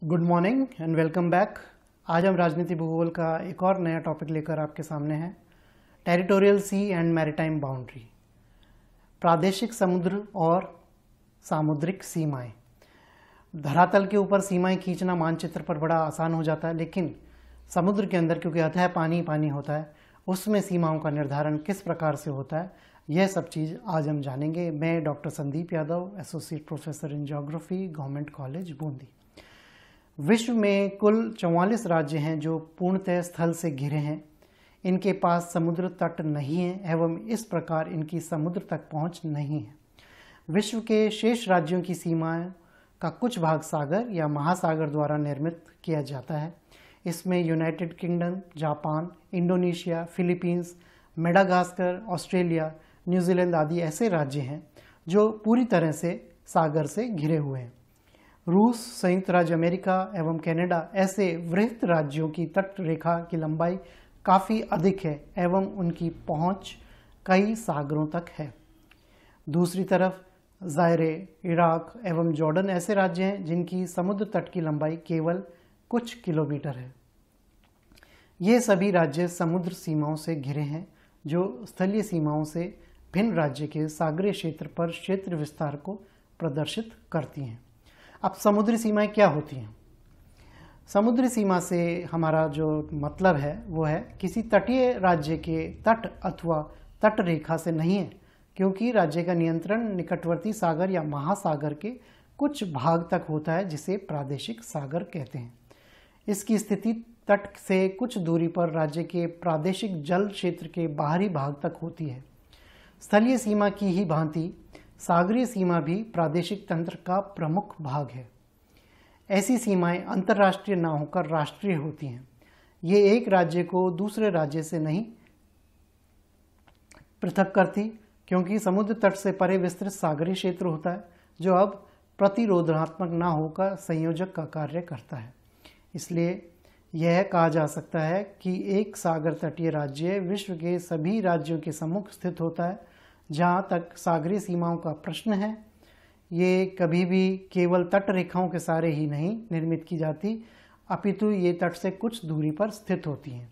Good morning and welcome back. आज हम राजनीति भूगोल का एक और नया टॉपिक लेकर आपके सामने हैं। Territorial C and maritime boundary, प्रादेशिक समुद्र और सामुद्रिक सीमाएं। धरातल के ऊपर सीमाएं खींचना मानचित्र पर बड़ा आसान हो जाता है, लेकिन समुद्र के अंदर क्योंकि अथाह पानी पानी होता है, उसमें सीमाओं का निर्धारण किस प्रकार से होता है, यह सब चीज़ आज हम जानेंगे। मैं doctor Sandeep Yadav, associate professor in geography, government college Bundi. विश्व में कुल 44 राज्य हैं जो पूर्णतः स्थल से घिरे हैं। इनके पास समुद्र तट नहीं है एवं इस प्रकार इनकी समुद्र तक पहुंच नहीं है। विश्व के शेष राज्यों की सीमाएं का कुछ भाग सागर या महासागर द्वारा निर्मित किया जाता है। इसमें United kingdom, Japan, Indonesia, Philippines, Madagascar, Australia, New Zealand आदि ऐसे राज्य हैं जो पूरी तरह से सागर से घिरे हुए हैं। रूस, संयुक्त राज्य अमेरिका एवं कनाडा ऐसे वृहत राज्यों की तट रेखा की लंबाई काफ़ी अधिक है एवं उनकी पहुंच कई सागरों तक है। दूसरी तरफ ज़ायरे, इराक एवं जॉर्डन ऐसे राज्य हैं जिनकी समुद्र तट की लंबाई केवल कुछ किलोमीटर है। ये सभी राज्य समुद्र सीमाओं से घिरे हैं जो स्थलीय सीमाओं से भिन्न राज्य के सागरीय क्षेत्र पर क्षेत्र विस्तार को प्रदर्शित करती हैं। अब समुद्री सीमाएं क्या होती हैं? समुद्री सीमा से हमारा जो मतलब है वो है किसी तटीय राज्य के तट अथवा तट रेखा से नहीं है, क्योंकि राज्य का नियंत्रण निकटवर्ती सागर या महासागर के कुछ भाग तक होता है जिसे प्रादेशिक सागर कहते हैं। इसकी स्थिति तट से कुछ दूरी पर राज्य के प्रादेशिक जल क्षेत्र के बाहरी भाग तक होती है। स्थलीय सीमा की ही भांति सागरीय सीमा भी प्रादेशिक तंत्र का प्रमुख भाग है। ऐसी सीमाएं अंतर्राष्ट्रीय न होकर राष्ट्रीय होती हैं। ये एक राज्य को दूसरे राज्य से नहीं पृथक करती, क्योंकि समुद्र तट से परे विस्तृत सागरीय क्षेत्र होता है जो अब प्रतिरोधात्मक न होकर संयोजक का कार्य करता है। इसलिए यह कहा जा सकता है कि एक सागर तटीय राज्य विश्व के सभी राज्यों के सम्मुख स्थित होता है। जहाँ तक सागरीय सीमाओं का प्रश्न है, ये कभी भी केवल तट रेखाओं के सहारे ही नहीं निर्मित की जाती, अपितु ये तट से कुछ दूरी पर स्थित होती हैं।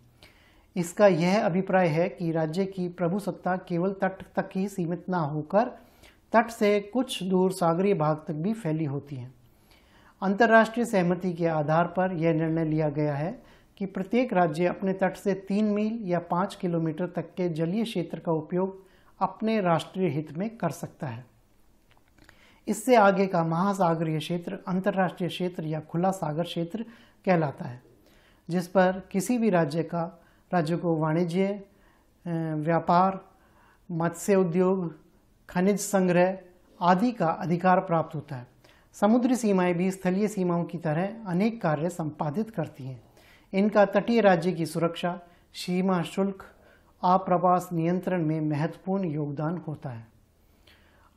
इसका यह अभिप्राय है कि राज्य की प्रभुसत्ता केवल तट तक ही सीमित न होकर तट से कुछ दूर सागरीय भाग तक भी फैली होती है। अंतर्राष्ट्रीय सहमति के आधार पर यह निर्णय लिया गया है कि प्रत्येक राज्य अपने तट से 3 मील या 5 किलोमीटर तक के जलीय क्षेत्र का उपयोग अपने राष्ट्रीय हित में कर सकता है। इससे आगे का महासागरीय क्षेत्र अंतर्राष्ट्रीय क्षेत्र या खुला सागर क्षेत्र कहलाता है, जिस पर किसी भी राज्य को वाणिज्य, व्यापार, मत्स्य उद्योग, खनिज संग्रह आदि का अधिकार प्राप्त होता है। समुद्री सीमाएं भी स्थलीय सीमाओं की तरह अनेक कार्य संपादित करती हैं। इनका तटीय राज्य की सुरक्षा, सीमा शुल्क, आप्रवास नियंत्रण में महत्वपूर्ण योगदान होता है।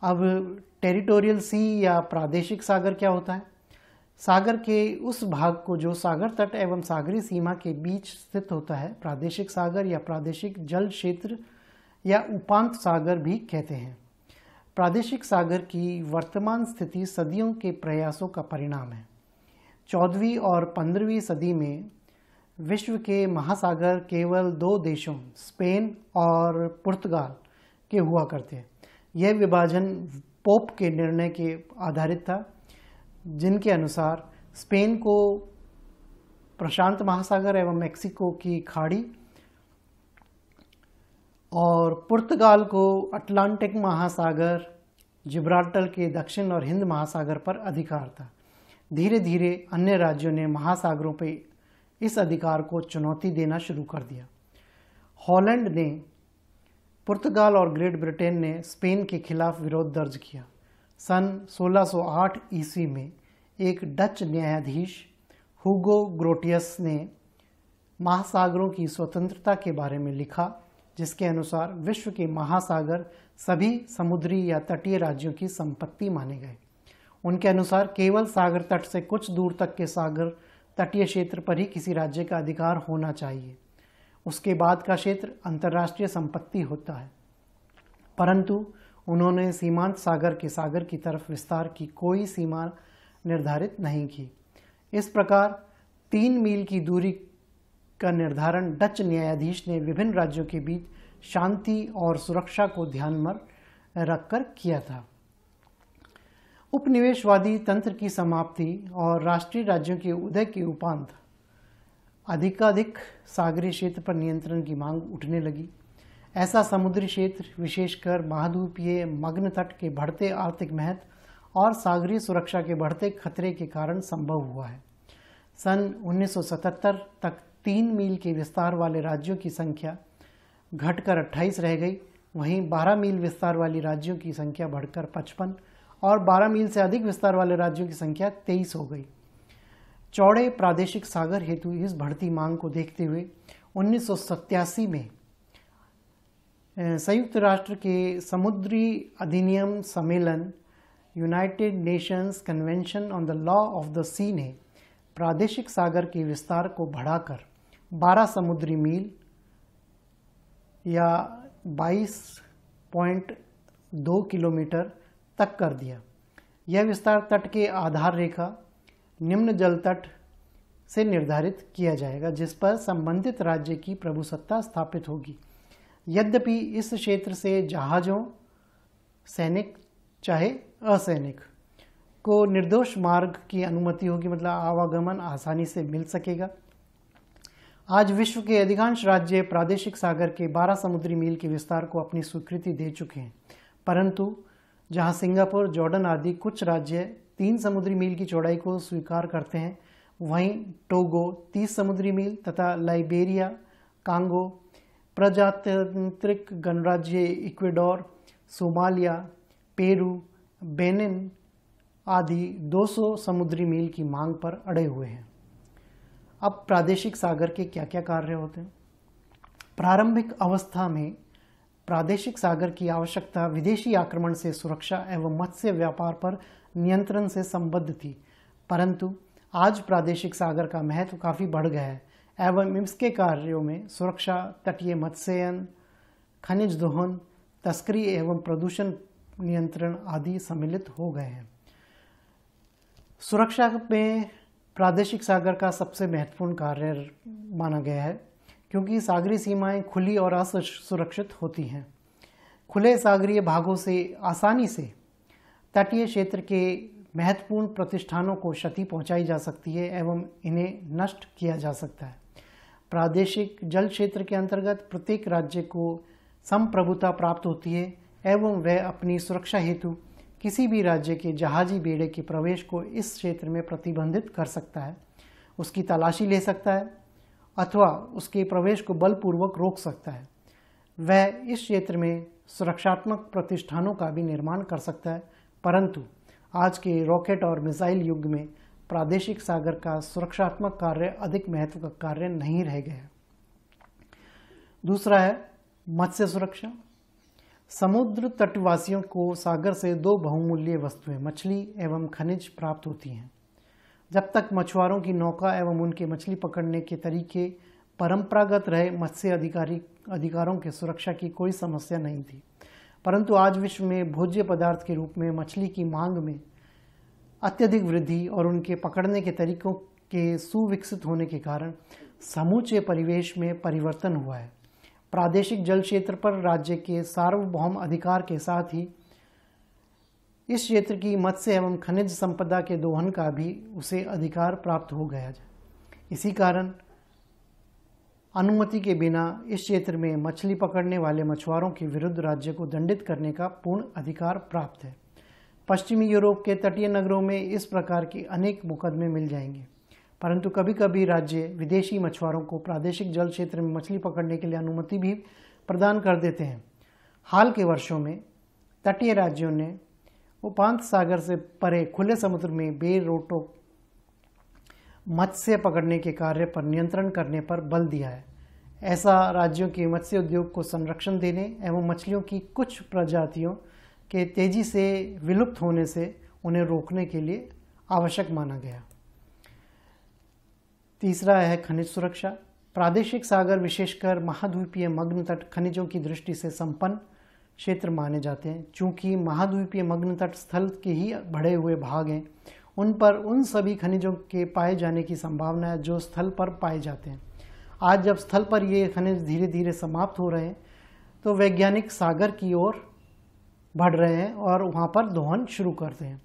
अब टेरिटोरियल सी या प्रादेशिक सागर क्या होता है? सागर के उस भाग को जो सागर तट एवं सागरीय सीमा के बीच स्थित होता है प्रादेशिक सागर या प्रादेशिक जल क्षेत्र या उपांत सागर भी कहते हैं। प्रादेशिक सागर की वर्तमान स्थिति सदियों के प्रयासों का परिणाम है। 14वीं और 15वीं सदी में विश्व के महासागर केवल 2 देशों स्पेन और पुर्तगाल के हुआ करते हैं। यह विभाजन पोप के निर्णय के आधारित था, जिनके अनुसार स्पेन को प्रशांत महासागर एवं मेक्सिको की खाड़ी और पुर्तगाल को अटलांटिक महासागर, जिब्राल्टर के दक्षिण और हिंद महासागर पर अधिकार था। धीरे धीरे अन्य राज्यों ने महासागरों पर इस अधिकार को चुनौती देना शुरू कर दिया। हॉलैंड ने, पुर्तगाल और ग्रेट ब्रिटेन ने स्पेन के खिलाफ विरोध दर्ज किया। सन 1608 ईस्वी में एक डच न्यायाधीश हुगो ग्रोटियस ने महासागरों की स्वतंत्रता के बारे में लिखा, जिसके अनुसार विश्व के महासागर सभी समुद्री या तटीय राज्यों की संपत्ति माने गए। उनके अनुसार केवल सागर तट से कुछ दूर तक के सागर तटीय क्षेत्र पर ही किसी राज्य का अधिकार होना चाहिए। उसके बाद का क्षेत्र अंतर्राष्ट्रीय संपत्ति होता है। परंतु उन्होंने सीमांत सागर के सागर की तरफ विस्तार की कोई सीमा निर्धारित नहीं की। इस प्रकार 3 मील की दूरी का निर्धारण डच न्यायाधीश ने विभिन्न राज्यों के बीच शांति और सुरक्षा को ध्यान में रखकर किया था। उपनिवेशवादी तंत्र की समाप्ति और राष्ट्रीय राज्यों के उदय के उपरांत अधिकाधिक सागरीय क्षेत्र पर नियंत्रण की मांग उठने लगी। ऐसा समुद्री क्षेत्र विशेषकर महाद्वीपीय मग्न तट के बढ़ते आर्थिक महत्व और सागरीय सुरक्षा के बढ़ते खतरे के कारण संभव हुआ है। सन 1977 तक 3 मील के विस्तार वाले राज्यों की संख्या घटकर 28 रह गई। वहीं 12 मील विस्तार वाली राज्यों की संख्या बढ़कर 55 और 12 मील से अधिक विस्तार वाले राज्यों की संख्या 23 हो गई। चौड़े प्रादेशिक सागर हेतु इस बढ़ती मांग को देखते हुए 1987 में संयुक्त राष्ट्र के समुद्री अधिनियम सम्मेलन United Nations convention on the law of the sea ने प्रादेशिक सागर के विस्तार को बढ़ाकर 12 समुद्री मील या 22.2 किलोमीटर तक कर दिया। यह विस्तार तट के आधार रेखा निम्न जल तट से निर्धारित किया जाएगा, जिस पर संबंधित राज्य की प्रभुसत्ता स्थापित होगी। यद्यपि इस क्षेत्र से जहाज़ों, सैनिक चाहे असैनिक, को निर्दोष मार्ग की अनुमति होगी, मतलब आवागमन आसानी से मिल सकेगा। आज विश्व के अधिकांश राज्य प्रादेशिक सागर के 12 समुद्री मील के विस्तार को अपनी स्वीकृति दे चुके हैं, परंतु जहां सिंगापुर, जॉर्डन आदि कुछ राज्य 3 समुद्री मील की चौड़ाई को स्वीकार करते हैं, वहीं टोगो 30 समुद्री मील तथा लाइबेरिया, कांगो, प्रजातांत्रिक गणराज्य इक्वेडोर, सोमालिया, पेरू, बेनिन आदि 200 समुद्री मील की मांग पर अड़े हुए हैं। अब प्रादेशिक सागर के क्या क्या कार्य होते हैं? प्रारंभिक अवस्था में प्रादेशिक सागर की आवश्यकता विदेशी आक्रमण से सुरक्षा एवं मत्स्य व्यापार पर नियंत्रण से संबद्ध थी, परंतु आज प्रादेशिक सागर का महत्व काफ़ी बढ़ गया है एवं इसके कार्यों में सुरक्षा, तटीय मत्स्यन, खनिज दोहन, तस्करी एवं प्रदूषण नियंत्रण आदि सम्मिलित हो गए हैं। सुरक्षा में प्रादेशिक सागर का सबसे महत्वपूर्ण कार्य माना गया है, क्योंकि सागरीय सीमाएं खुली और असुरक्षित होती हैं। खुले सागरीय भागों से आसानी से तटीय क्षेत्र के महत्वपूर्ण प्रतिष्ठानों को क्षति पहुंचाई जा सकती है एवं इन्हें नष्ट किया जा सकता है। प्रादेशिक जल क्षेत्र के अंतर्गत प्रत्येक राज्य को संप्रभुता प्राप्त होती है एवं वह अपनी सुरक्षा हेतु किसी भी राज्य के जहाजी बेड़े के प्रवेश को इस क्षेत्र में प्रतिबंधित कर सकता है, उसकी तलाशी ले सकता है अथवा उसके प्रवेश को बलपूर्वक रोक सकता है। वह इस क्षेत्र में सुरक्षात्मक प्रतिष्ठानों का भी निर्माण कर सकता है, परंतु आज के रॉकेट और मिसाइल युग में प्रादेशिक सागर का सुरक्षात्मक कार्य अधिक महत्व का कार्य नहीं रह गया। दूसरा है मत्स्य सुरक्षा। समुद्र तटवासियों को सागर से 2 बहुमूल्य वस्तुएं, मछली एवं खनिज प्राप्त होती हैं। जब तक मछुआरों की नौका एवं उनके मछली पकड़ने के तरीके परंपरागत रहे, मत्स्य अधिकारों की सुरक्षा की कोई समस्या नहीं थी, परंतु आज विश्व में भोज्य पदार्थ के रूप में मछली की मांग में अत्यधिक वृद्धि और उनके पकड़ने के तरीकों के सुविकसित होने के कारण समूचे परिवेश में परिवर्तन हुआ है। प्रादेशिक जल क्षेत्र पर राज्य के सार्वभौम अधिकार के साथ ही इस क्षेत्र की मत्स्य एवं खनिज संपदा के दोहन का भी उसे अधिकार प्राप्त हो गया है। इसी कारण अनुमति के बिना इस क्षेत्र में मछली पकड़ने वाले मछुआरों के विरुद्ध राज्य को दंडित करने का पूर्ण अधिकार प्राप्त है। पश्चिमी यूरोप के तटीय नगरों में इस प्रकार के अनेक मुकदमे मिल जाएंगे, परंतु कभी कभी राज्य विदेशी मछुआरों को प्रादेशिक जल क्षेत्र में मछली pकड़ने के लिए अनुमति भी प्रदान कर देते हैं। हाल के वर्षों में तटीय राज्यों ने उपांत सागर से परे खुले समुद्र में बेरोक मत्स्य पकड़ने के कार्य पर नियंत्रण करने पर बल दिया है। ऐसा राज्यों के मत्स्य उद्योग को संरक्षण देने एवं मछलियों की कुछ प्रजातियों के तेजी से विलुप्त होने से उन्हें रोकने के लिए आवश्यक माना गया। तीसरा है खनिज सुरक्षा। प्रादेशिक सागर विशेषकर महाद्वीपीय मग्न तट खनिजों की दृष्टि से संपन्न क्षेत्र माने जाते हैं। चूंकि महाद्वीपीय मग्न तट स्थल के ही बढ़े हुए भाग हैं, उन पर उन सभी खनिजों के पाए जाने की संभावना है जो स्थल पर पाए जाते हैं। आज जब स्थल पर ये खनिज धीरे धीरे समाप्त हो रहे हैं तो वैज्ञानिक सागर की ओर बढ़ रहे हैं और वहाँ पर दोहन शुरू करते हैं।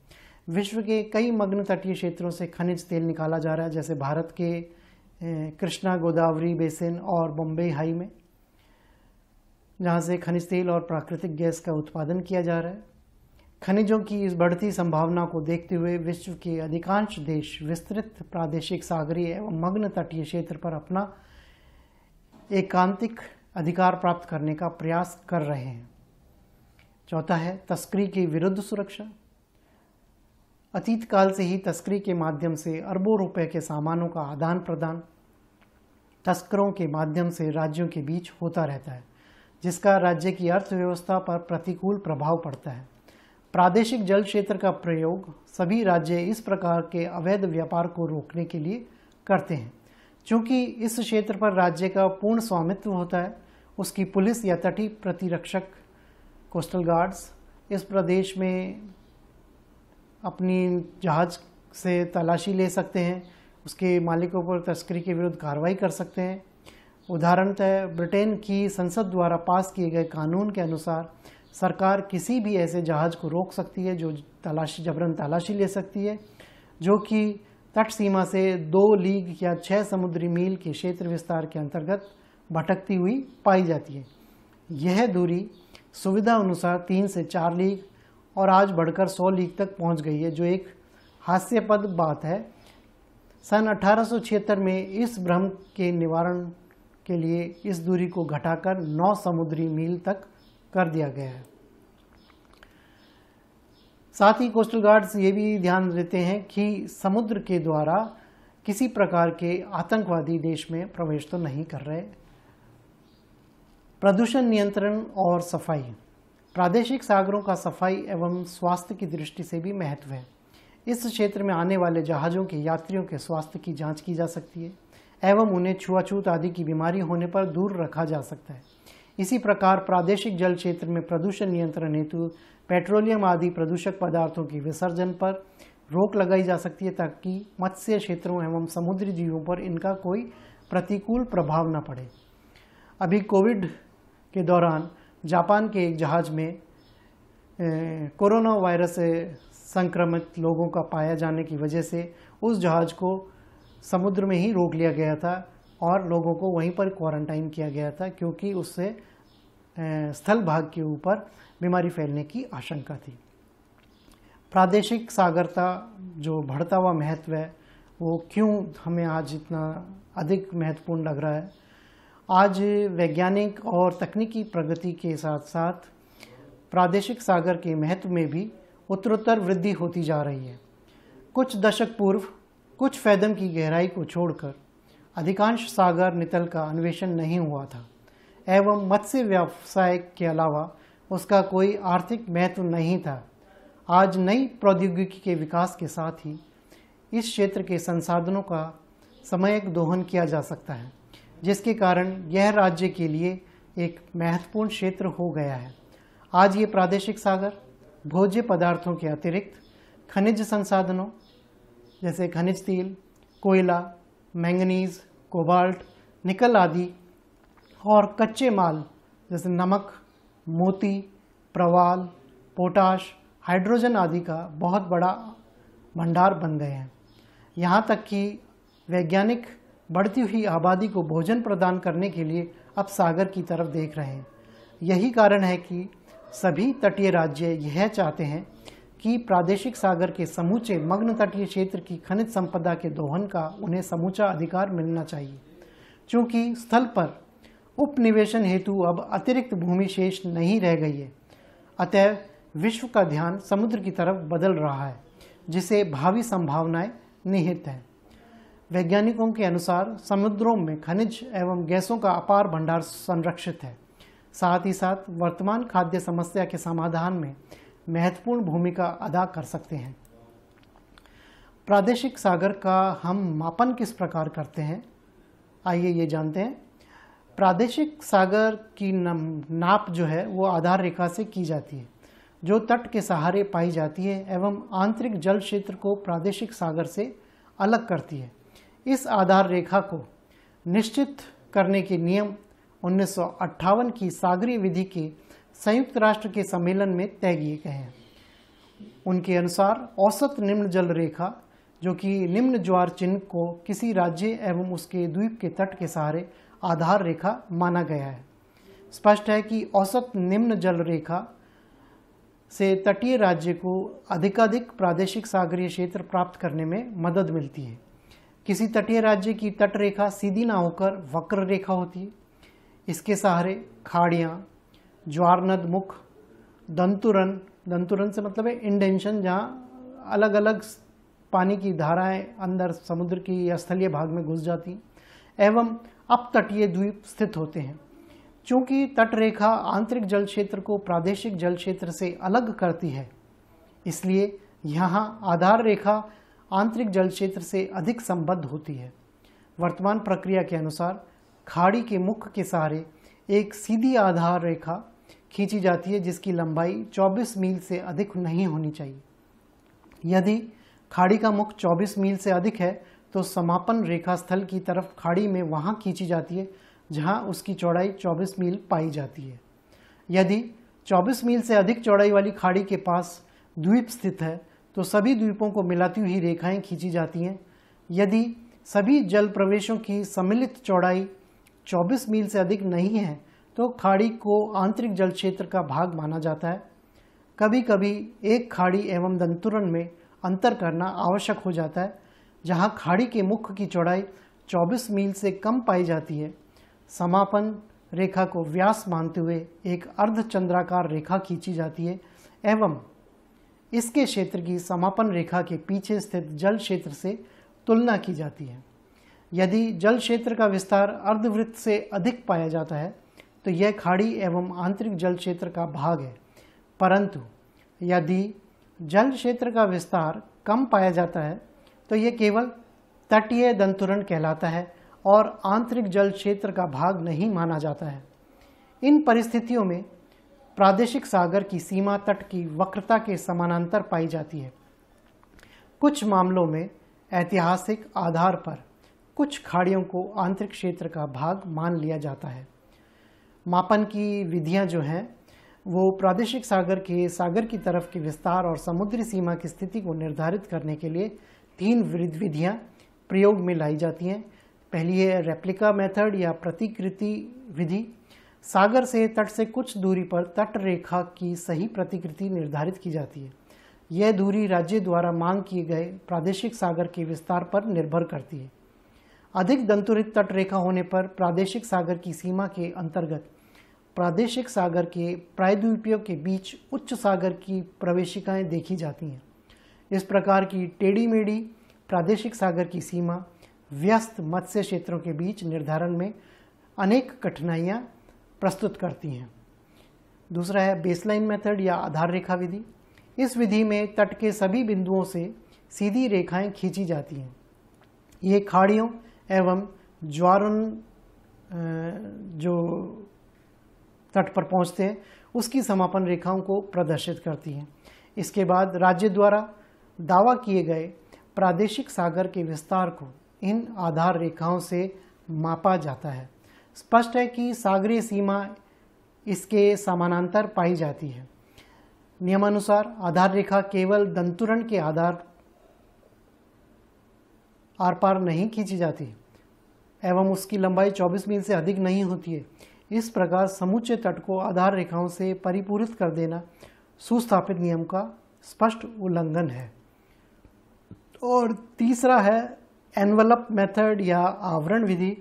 विश्व के कई मग्न तटीय क्षेत्रों से खनिज तेल निकाला जा रहा है, जैसे भारत के कृष्णा गोदावरी बेसिन और बम्बई हाई में, जहाँ से खनिज तेल और प्राकृतिक गैस का उत्पादन किया जा रहा है। खनिजों की इस बढ़ती संभावना को देखते हुए विश्व के अधिकांश देश विस्तृत प्रादेशिक सागरीय एवं मग्न तटीय क्षेत्र पर अपना एकांतिक अधिकार प्राप्त करने का प्रयास कर रहे हैं। चौथा है तस्करी के विरुद्ध सुरक्षा। अतीत काल से ही तस्करी के माध्यम से अरबों रुपए के सामानों का आदान प्रदान तस्करों के माध्यम से राज्यों के बीच होता रहता है, जिसका राज्य की अर्थव्यवस्था पर प्रतिकूल प्रभाव पड़ता है। प्रादेशिक जल क्षेत्र का प्रयोग सभी राज्य इस प्रकार के अवैध व्यापार को रोकने के लिए करते हैं। चूंकि इस क्षेत्र पर राज्य का पूर्ण स्वामित्व होता है, उसकी पुलिस या तटीय प्रतिरक्षक कोस्टल गार्ड्स इस प्रदेश में अपनी जहाज से तलाशी ले सकते हैं, उसके मालिकों पर तस्करी के विरुद्ध कार्रवाई कर सकते हैं। उदाहरणतः ब्रिटेन की संसद द्वारा पास किए गए कानून के अनुसार सरकार किसी भी ऐसे जहाज को रोक सकती है जो जबरन तलाशी ले सकती है, जो कि तट सीमा से 2 लीग या 6 समुद्री मील के क्षेत्र विस्तार के अंतर्गत भटकती हुई पाई जाती है। यह दूरी सुविधा अनुसार 3 से 4 लीग और आज बढ़कर 100 लीग तक पहुंच गई है, जो एक हास्यास्पद बात है। सन 1876 में इस भ्रम के निवारण के लिए इस दूरी को घटाकर 9 समुद्री मील तक कर दिया गया है। साथ ही कोस्टल गार्ड्स ये भी ध्यान देते हैं कि समुद्र के द्वारा किसी प्रकार के आतंकवादी देश में प्रवेश तो नहीं कर रहे। प्रदूषण नियंत्रण और सफाई। प्रादेशिक सागरों का सफाई एवं स्वास्थ्य की दृष्टि से भी महत्व है। इस क्षेत्र में आने वाले जहाज़ों के यात्रियों के स्वास्थ्य की जांच की जा सकती है एवं उन्हें छुआछूत आदि की बीमारी होने पर दूर रखा जा सकता है। इसी प्रकार प्रादेशिक जल क्षेत्र में प्रदूषण नियंत्रण हेतु पेट्रोलियम आदि प्रदूषक पदार्थों के विसर्जन पर रोक लगाई जा सकती है, ताकि मत्स्य क्षेत्रों एवं समुद्री जीवों पर इनका कोई प्रतिकूल प्रभाव न पड़े। अभी कोविड के दौरान जापान के एक जहाज में कोरोना वायरस से संक्रमित लोगों का पाया जाने की वजह से उस जहाज को समुद्र में ही रोक लिया गया था और लोगों को वहीं पर क्वारंटाइन किया गया था, क्योंकि उससे स्थल भाग के ऊपर बीमारी फैलने की आशंका थी। प्रादेशिक सागरता जो बढ़ता हुआ महत्व है वो क्यों हमें आज इतना अधिक महत्वपूर्ण लग रहा है? आज वैज्ञानिक और तकनीकी प्रगति के साथ साथ प्रादेशिक सागर के महत्व में भी उत्तरोत्तर वृद्धि होती जा रही है। कुछ दशक पूर्व कुछ फैदम की गहराई को छोड़कर अधिकांश सागर नितल का अन्वेषण नहीं हुआ था एवं मत्स्य व्यवसाय के अलावा उसका कोई आर्थिक महत्व नहीं था। आज नई प्रौद्योगिकी के विकास के साथ ही इस क्षेत्र के संसाधनों का समयक दोहन किया जा सकता है, जिसके कारण यह राज्य के लिए एक महत्वपूर्ण क्षेत्र हो गया है। आज ये प्रादेशिक सागर भोज्य पदार्थों के अतिरिक्त खनिज संसाधनों जैसे खनिज तेल, कोयला, मैंगनीज, कोबाल्ट, निकल आदि और कच्चे माल जैसे नमक, मोती, प्रवाल, पोटाश, हाइड्रोजन आदि का बहुत बड़ा भंडार बन गए हैं। यहाँ तक कि वैज्ञानिक बढ़ती हुई आबादी को भोजन प्रदान करने के लिए अब सागर की तरफ देख रहे हैं। यही कारण है कि सभी तटीय राज्य यह चाहते हैं कि प्रादेशिक सागर के समूचे मग्न तटीय क्षेत्र की खनिज संपदा के दोहन का उन्हें समूचा अधिकार मिलना चाहिए। चूँकि स्थल पर उपनिवेशन हेतु अब अतिरिक्त भूमि शेष नहीं रह गई है, अतः विश्व का ध्यान समुद्र की तरफ बदल रहा है, जिसे भावी संभावनाएं निहित हैं। वैज्ञानिकों के अनुसार समुद्रों में खनिज एवं गैसों का अपार भंडार संरक्षित है। साथ ही साथ वर्तमान खाद्य समस्या के समाधान में महत्वपूर्ण भूमिका अदा कर सकते हैं। प्रादेशिक सागर का हम मापन किस प्रकार करते हैं, आइए ये जानते हैं। प्रादेशिक सागर की नाप जो है वो आधार रेखा से की जाती है। जो तट के सहारे पाई जाती है एवं आंतरिक जल क्षेत्र को प्रादेशिक सागर से अलग करती है। इस आधार रेखा को निश्चित करने के नियम 1958 की सागरीय विधि के संयुक्त राष्ट्र के सम्मेलन में तय किए गए हैं। उनके अनुसार औसत निम्न जल रेखा, जो कि निम्न ज्वार चिन्ह को किसी राज्य एवं उसके द्वीप के तट के सहारे आधार रेखा माना गया है। स्पष्ट है कि औसत निम्न जल रेखा से तटीय राज्य को अधिकाधिक प्रादेशिक सागरीय क्षेत्र प्राप्त करने में मदद मिलती है। किसी तटीय राज्य की तट रेखा सीधी ना होकर वक्र रेखा होती है। इसके सहारे खाड़ियाँ, ज्वार नद मुख, दंतुरन, दंतुरन से मतलब है इंडेंशन, जहाँ अलग अलग पानी की धाराएं अंदर समुद्र की या स्थलीय भाग में घुस जाती एवं अपतटीय द्वीप स्थित होते हैं। चूंकि तट रेखा आंतरिक जल क्षेत्र को प्रादेशिक जल क्षेत्र से अलग करती है, इसलिए यहाँ आधार रेखा आंतरिक जल क्षेत्र से अधिक संबद्ध होती है। वर्तमान प्रक्रिया के अनुसार खाड़ी के मुख के सहारे एक सीधी आधार रेखा खींची जाती है जिसकी लंबाई 24 मील से अधिक नहीं होनी चाहिए। यदि खाड़ी का मुख 24 मील से अधिक है तो समापन रेखा स्थल की तरफ खाड़ी में वहां खींची जाती है जहां उसकी चौड़ाई 24 मील पाई जाती है। यदि 24 मील से अधिक चौड़ाई वाली खाड़ी के पास द्वीप स्थित है तो सभी द्वीपों को मिलाती हुई रेखाएं खींची जाती हैं। यदि सभी जल प्रवेशों की सम्मिलित चौड़ाई 24 मील से अधिक नहीं है तो खाड़ी को आंतरिक जल क्षेत्र का भाग माना जाता है। कभी कभी एक खाड़ी एवं दंतुरन में अंतर करना आवश्यक हो जाता है, जहां खाड़ी के मुख की चौड़ाई 24 मील से कम पाई जाती है। समापन रेखा को व्यास मानते हुए एक अर्धचंद्राकार रेखा खींची जाती है एवं इसके क्षेत्र की समापन रेखा के पीछे स्थित जल क्षेत्र से तुलना की जाती है। यदि जल क्षेत्र का विस्तार अर्धवृत्त से अधिक पाया जाता है तो यह खाड़ी एवं आंतरिक जल क्षेत्र का भाग है, परंतु यदि जल क्षेत्र का विस्तार कम पाया जाता है तो यह केवल तटीय दंतुरण कहलाता है और आंतरिक जल क्षेत्र का भाग नहीं माना जाता है। इन परिस्थितियों में प्रादेशिक सागर की सीमा तट की वक्रता के समानांतर पाई जाती है। कुछ मामलों में ऐतिहासिक आधार पर कुछ खाड़ियों को आंतरिक क्षेत्र का भाग मान लिया जाता है। मापन की विधियां जो हैं वो प्रादेशिक सागर की तरफ के विस्तार और समुद्री सीमा की स्थिति को निर्धारित करने के लिए 3 विधियां प्रयोग में लाई जाती हैं। पहली है रेप्लिका मेथड या प्रतिकृति विधि। सागर से तट से कुछ दूरी पर तट रेखा की सही प्रतिकृति निर्धारित की जाती है। यह दूरी राज्य द्वारा मांग किए गए प्रादेशिक सागर के विस्तार पर निर्भर करती है। अधिक दंतुरित तट रेखा होने पर प्रादेशिक सागर की सीमा के अंतर्गत प्रादेशिक सागर के प्रायद्वीपीय के बीच उच्च सागर की प्रवेशिकाएं देखी जाती हैं। इस प्रकार की टेढ़ी मेढ़ी प्रादेशिक सागर की सीमा व्यस्त मत्स्य क्षेत्रों के बीच निर्धारण में अनेक कठिनाइयां प्रस्तुत करती हैं। दूसरा है बेसलाइन मेथड या आधार रेखा विधि। इस विधि में तट के सभी बिंदुओं से सीधी रेखाएं खींची जाती हैं। ये खाड़ियों एवं ज्वारन जो तट पर पहुंचते हैं उसकी समापन रेखाओं को प्रदर्शित करती हैं। इसके बाद राज्य द्वारा दावा किए गए प्रादेशिक सागर के विस्तार को इन आधार रेखाओं से मापा जाता है। स्पष्ट है कि सागरीय सीमा इसके समानांतर पाई जाती है। नियमानुसार आधार रेखा केवल दंतुरण के आधार आर पार नहीं खींची जाती एवं उसकी लंबाई 24 मील से अधिक नहीं होती है। इस प्रकार समूचे तट को आधार रेखाओं से परिपूरित कर देना सुस्थापित नियम का स्पष्ट उल्लंघन है। और तीसरा है एनवलप मेथड या आवरण विधि।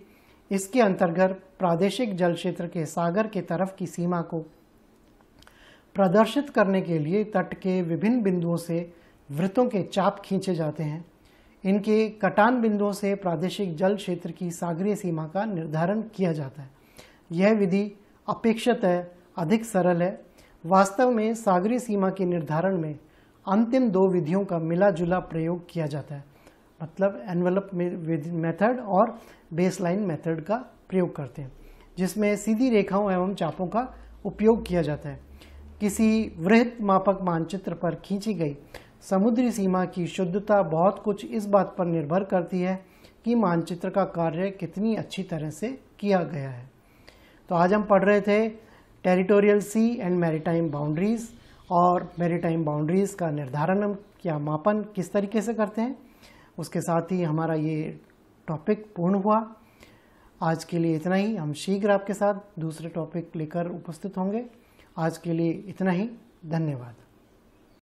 इसके अंतर्गत प्रादेशिक जल क्षेत्र के सागर के तरफ की सीमा को प्रदर्शित करने के लिए तट के विभिन्न बिंदुओं से वृत्तों के चाप खींचे जाते हैं। इनके कटान बिंदुओं से प्रादेशिक जल क्षेत्र की सागरीय सीमा का निर्धारण किया जाता है। यह विधि अपेक्षितः अधिक सरल है। वास्तव में सागरीय सीमा के निर्धारण में अंतिम 2 विधियों का मिला जुला प्रयोग किया जाता है, मतलब एनवलप मेथड और बेसलाइन मेथड का प्रयोग करते हैं, जिसमें सीधी रेखाओं एवं चापों का उपयोग किया जाता है। किसी वृहत मापक मानचित्र पर खींची गई समुद्री सीमा की शुद्धता बहुत कुछ इस बात पर निर्भर करती है कि मानचित्र का कार्य कितनी अच्छी तरह से किया गया है। तो आज हम पढ़ रहे थे territorial C and maritime boundaries और मैरीटाइम बाउंड्रीज का निर्धारण या मापन किस तरीके से करते हैं। उसके साथ ही हमारा ये टॉपिक पूर्ण हुआ। आज के लिए इतना ही। हम शीघ्र आपके साथ दूसरे टॉपिक लेकर उपस्थित होंगे। आज के लिए इतना ही। धन्यवाद।